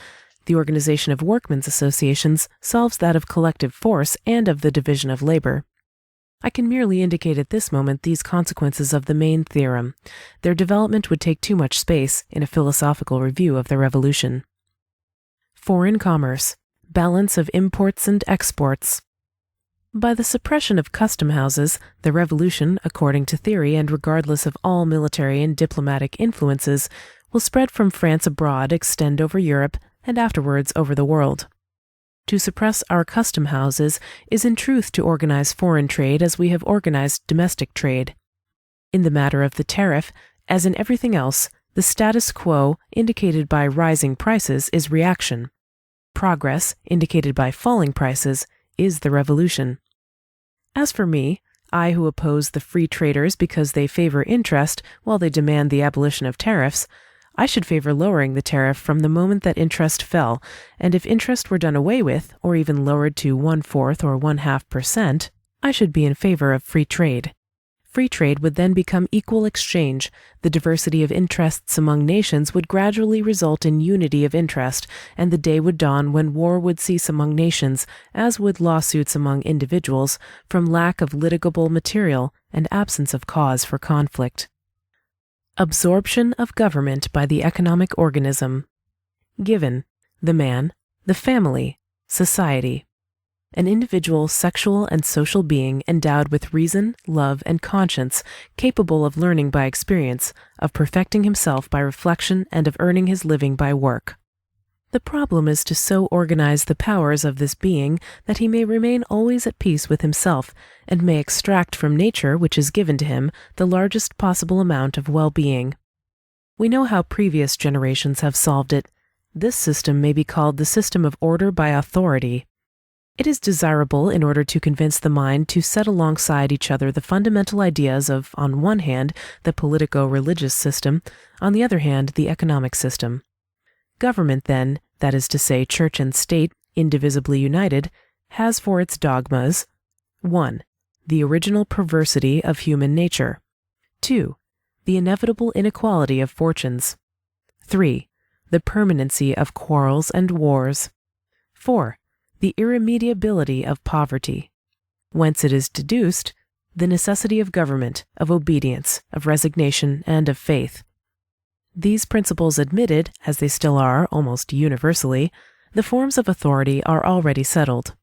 The organization of workmen's associations solves that of collective force and of the division of labor. I can merely indicate at this moment these consequences of the main theorem. Their development would take too much space in a philosophical review of the Revolution. Foreign commerce, balance of imports and exports. By the suppression of custom houses, the Revolution, according to theory and regardless of all military and diplomatic influences, will spread from France abroad, extend over Europe, and afterwards over the world. To suppress our custom houses is in truth to organize foreign trade as we have organized domestic trade. In the matter of the tariff, as in everything else, the status quo, indicated by rising prices, is reaction. Progress, indicated by falling prices, is the revolution. As for me, I who oppose the free traders because they favor interest while they demand the abolition of tariffs, I should favor lowering the tariff from the moment that interest fell, and if interest were done away with, or even lowered to 1/4 or 1/2%, I should be in favor of free trade. Free trade would then become equal exchange. The diversity of interests among nations would gradually result in unity of interest, and the day would dawn when war would cease among nations, as would lawsuits among individuals, from lack of litigable material and absence of cause for conflict. Absorption of government by the economic organism. Given: the man, the family, society. An individual sexual and social being endowed with reason, love, and conscience, capable of learning by experience, of perfecting himself by reflection, and of earning his living by work. The problem is to so organize the powers of this being that he may remain always at peace with himself, and may extract from nature, which is given to him, the largest possible amount of well-being. We know how previous generations have solved it. This system may be called the system of order by authority. It is desirable, in order to convince the mind, to set alongside each other the fundamental ideas of, on one hand, the politico-religious system, on the other hand, the economic system. Government, then, that is to say, church and state, indivisibly united, has for its dogmas: 1. The original perversity of human nature. 2. The inevitable inequality of fortunes. 3. The permanency of quarrels and wars. 4. The irremediability of poverty. Whence it is deduced the necessity of government, of obedience, of resignation, and of faith. These principles admitted, as they still are almost universally, the forms of authority are already settled.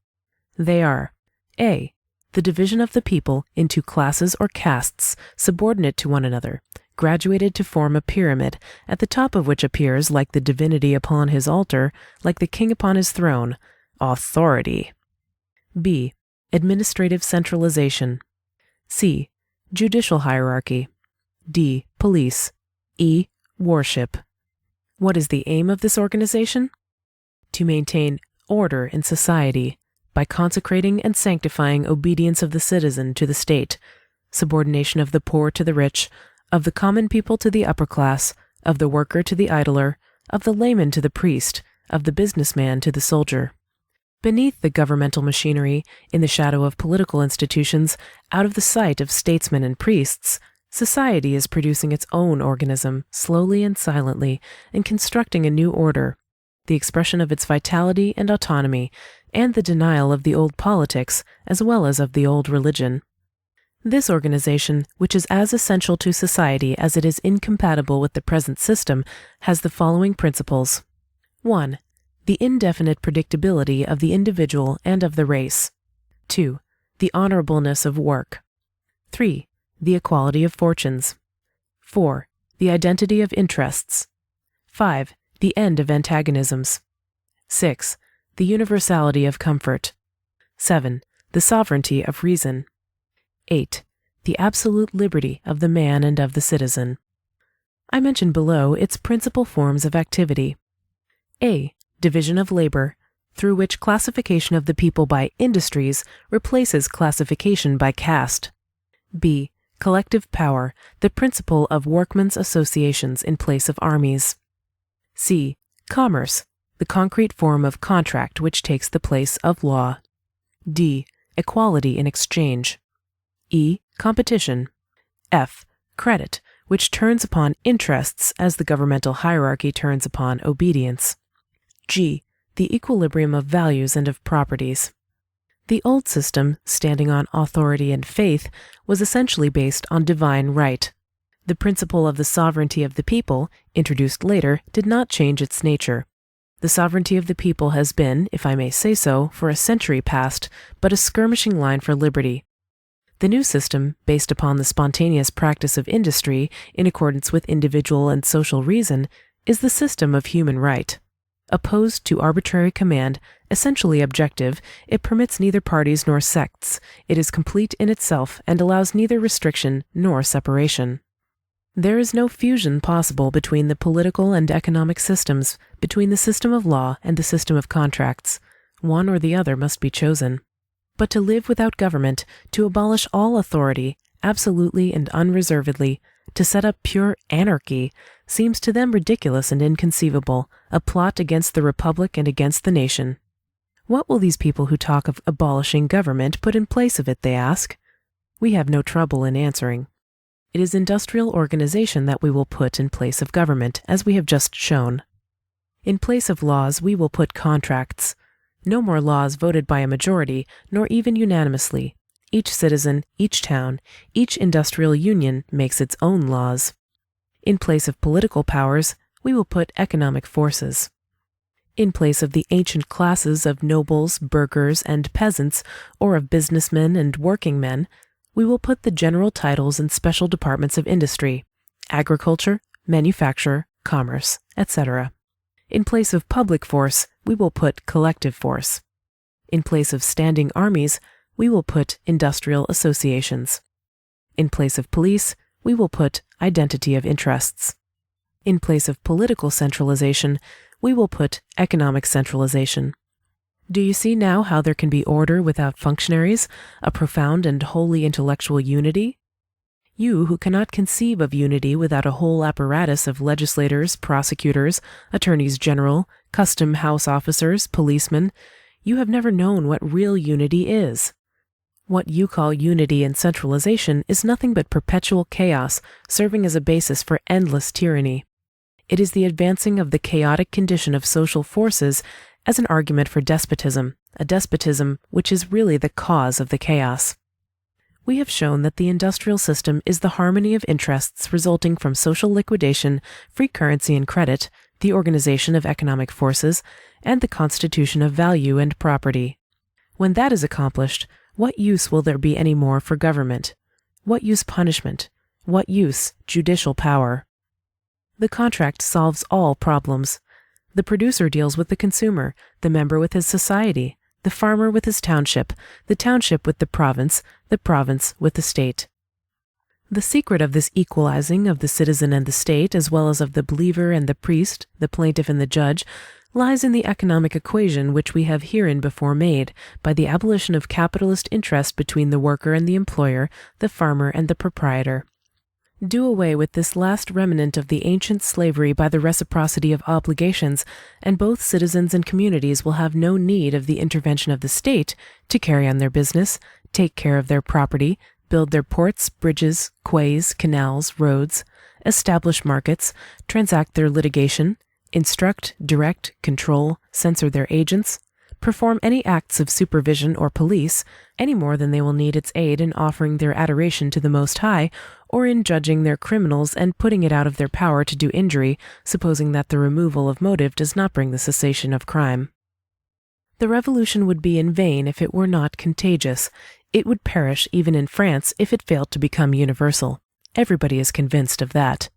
They are: A. The division of the people into classes or castes subordinate to one another, graduated to form a pyramid, at the top of which appears, like the divinity upon his altar, like the king upon his throne, authority. B. Administrative centralization. C. Judicial hierarchy. D. Police. E. Worship. What is the aim of this organization? To maintain order in society by consecrating and sanctifying obedience of the citizen to the state, subordination of the poor to the rich, of the common people to the upper class, of the worker to the idler, of the layman to the priest, of the businessman to the soldier. Beneath the governmental machinery, in the shadow of political institutions, out of the sight of statesmen and priests, society is producing its own organism, slowly and silently, and constructing a new order, the expression of its vitality and autonomy, and the denial of the old politics as well as of the old religion. This organization, which is as essential to society as it is incompatible with the present system, has the following principles: 1. The indefinite predictability of the individual and of the race. 2. The honorableness of work. 3. The equality of fortunes. 4. The identity of interests. 5. The end of antagonisms. 6. The universality of comfort. 7. The sovereignty of reason. 8. The absolute liberty of the man and of the citizen. I mentioned below its principal forms of activity. A. Division of labor, through which classification of the people by industries replaces classification by caste. B. Collective power, the principle of workmen's associations in place of armies. C. Commerce, the concrete form of contract which takes the place of law. D. Equality in exchange. E. Competition. F. Credit, which turns upon interests as the governmental hierarchy turns upon obedience. G. The equilibrium of values and of properties. The old system, standing on authority and faith, was essentially based on divine right. The principle of the sovereignty of the people, introduced later, did not change its nature. The sovereignty of the people has been, if I may say so, for a century past, but a skirmishing line for liberty. The new system, based upon the spontaneous practice of industry, in accordance with individual and social reason, is the system of human right. Opposed to arbitrary command, essentially objective, it permits neither parties nor sects. It is complete in itself and allows neither restriction nor separation. There is no fusion possible between the political and economic systems, between the system of law and the system of contracts. One or the other must be chosen. But to live without government, to abolish all authority, absolutely and unreservedly, to set up pure anarchy, seems to them ridiculous and inconceivable, a plot against the republic and against the nation. What will these people who talk of abolishing government put in place of it, they ask? We have no trouble in answering. It is industrial organization that we will put in place of government, as we have just shown. In place of laws we will put contracts. No more laws voted by a majority, nor even unanimously. Each citizen, each town, each industrial union makes its own laws. In place of political powers, we will put economic forces. In place of the ancient classes of nobles, burghers, and peasants, or of businessmen and working men, we will put the general titles and special departments of industry, agriculture, manufacture, commerce, etc. In place of public force, we will put collective force. In place of standing armies, we will put industrial associations. In place of police, we will put identity of interests. In place of political centralization, we will put economic centralization. Do you see now how there can be order without functionaries, a profound and wholly intellectual unity? You who cannot conceive of unity without a whole apparatus of legislators, prosecutors, attorneys general, custom house officers, policemen, you have never known what real unity is. What you call unity and centralization is nothing but perpetual chaos, serving as a basis for endless tyranny. It is the advancing of the chaotic condition of social forces as an argument for despotism, a despotism which is really the cause of the chaos. We have shown that the industrial system is the harmony of interests resulting from social liquidation, free currency and credit, the organization of economic forces, and the constitution of value and property. When that is accomplished, what use will there be any more for government? What use punishment? What use judicial power? The contract solves all problems. The producer deals with the consumer, the member with his society, the farmer with his township, the township with the province with the state. The secret of this equalizing of the citizen and the state, as well as of the believer and the priest, the plaintiff and the judge, lies in the economic equation which we have hereinbefore made, by the abolition of capitalist interest between the worker and the employer, the farmer and the proprietor. Do away with this last remnant of the ancient slavery by the reciprocity of obligations, and both citizens and communities will have no need of the intervention of the state to carry on their business, take care of their property, build their ports, bridges, quays, canals, roads, establish markets, transact their litigation, instruct, direct, control, censor their agents, perform any acts of supervision or police, any more than they will need its aid in offering their adoration to the Most High, or in judging their criminals and putting it out of their power to do injury, supposing that the removal of motive does not bring the cessation of crime. The revolution would be in vain if it were not contagious. It would perish even in France if it failed to become universal. Everybody is convinced of that.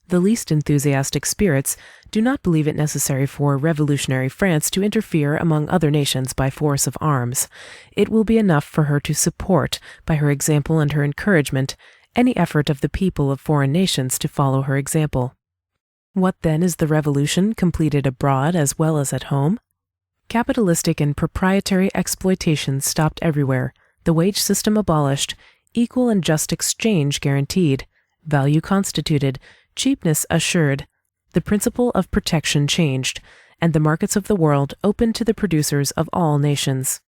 The least enthusiastic spirits do not believe it necessary for revolutionary France to interfere among other nations by force of arms. It will be enough for her to support, by her example and her encouragement, any effort of the people of foreign nations to follow her example. What then is the revolution, completed abroad as well as at home? Capitalistic and proprietary exploitation stopped everywhere, the wage system abolished, equal and just exchange guaranteed, value constituted, cheapness assured, the principle of protection changed, and the markets of the world opened to the producers of all nations.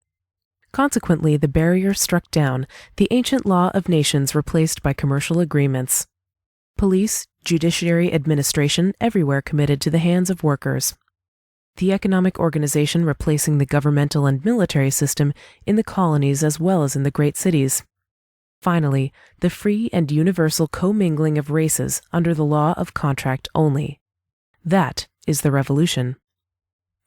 Consequently, the barrier struck down, the ancient law of nations replaced by commercial agreements. Police, judiciary, administration everywhere committed to the hands of workers. The economic organization replacing the governmental and military system in the colonies as well as in the great cities. Finally, the free and universal commingling of races under the law of contract only. That is the revolution.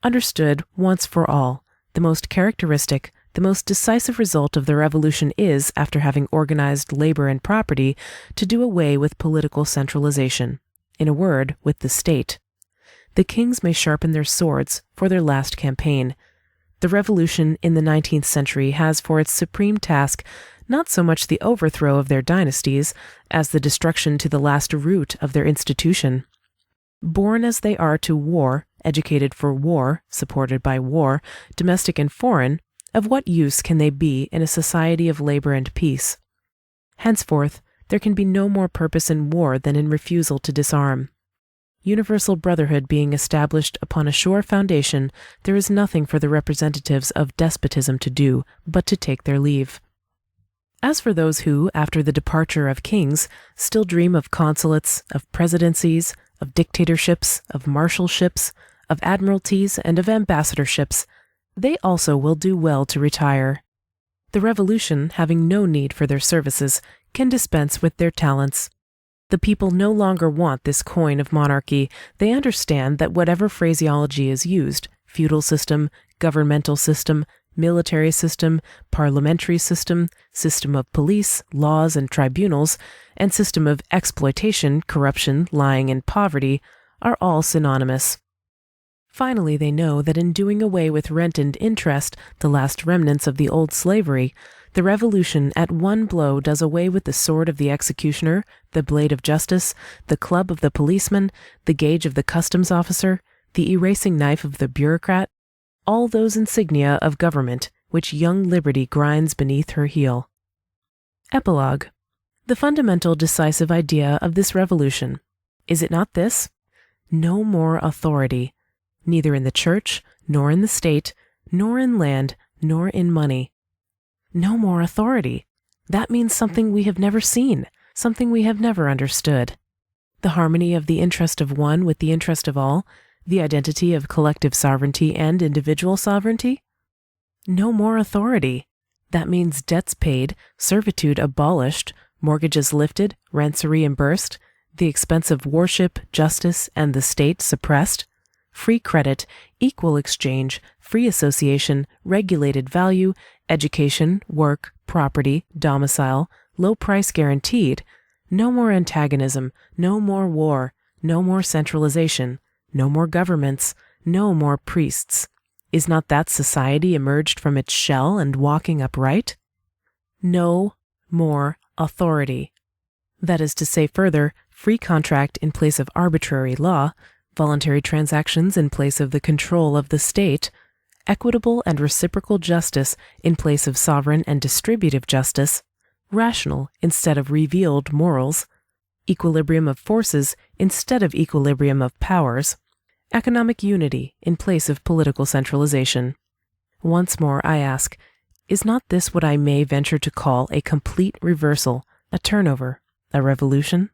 Understood once for all, the most characteristic, the most decisive result of the revolution is, after having organized labor and property, to do away with political centralization, in a word, with the state. The kings may sharpen their swords for their last campaign. The revolution in the 19th century has for its supreme task not so much the overthrow of their dynasties as the destruction to the last root of their institution. Born as they are to war, educated for war, supported by war, domestic and foreign, of what use can they be in a society of labor and peace? Henceforth, there can be no more purpose in war than in refusal to disarm. Universal brotherhood being established upon a sure foundation, there is nothing for the representatives of despotism to do but to take their leave. As for those who, after the departure of kings, still dream of consulates, of presidencies, of dictatorships, of marshalships, of admiralties, and of ambassadorships, they also will do well to retire. The revolution, having no need for their services, can dispense with their talents. The people no longer want this coin of monarchy. They understand that whatever phraseology is used, feudal system, governmental system, military system, parliamentary system, system of police, laws and tribunals, and system of exploitation, corruption, lying, and poverty, are all synonymous. Finally, they know that in doing away with rent and interest, the last remnants of the old slavery, the revolution at one blow does away with the sword of the executioner, the blade of justice, the club of the policeman, the gauge of the customs officer, the erasing knife of the bureaucrat, all those insignia of government which young liberty grinds beneath her heel. Epilogue. The fundamental decisive idea of this revolution, is it not this? No more authority, neither in the church, nor in the state, nor in land, nor in money. No more authority. That means something we have never seen, something we have never understood. The harmony of the interest of one with the interest of all, the identity of collective sovereignty and individual sovereignty? No more authority. That means debts paid, servitude abolished, mortgages lifted, rents reimbursed, the expense of worship, justice, and the state suppressed, free credit, equal exchange, free association, regulated value, education, work, property, domicile, low price guaranteed, no more antagonism, no more war, no more centralization, no more governments, no more priests. Is not that society emerged from its shell and walking upright? No more authority. That is to say further, free contract in place of arbitrary law, voluntary transactions in place of the control of the state, equitable and reciprocal justice in place of sovereign and distributive justice, rational instead of revealed morals, equilibrium of forces instead of equilibrium of powers, economic unity in place of political centralization. Once more I ask, is not this what I may venture to call a complete reversal, a turnover, a revolution?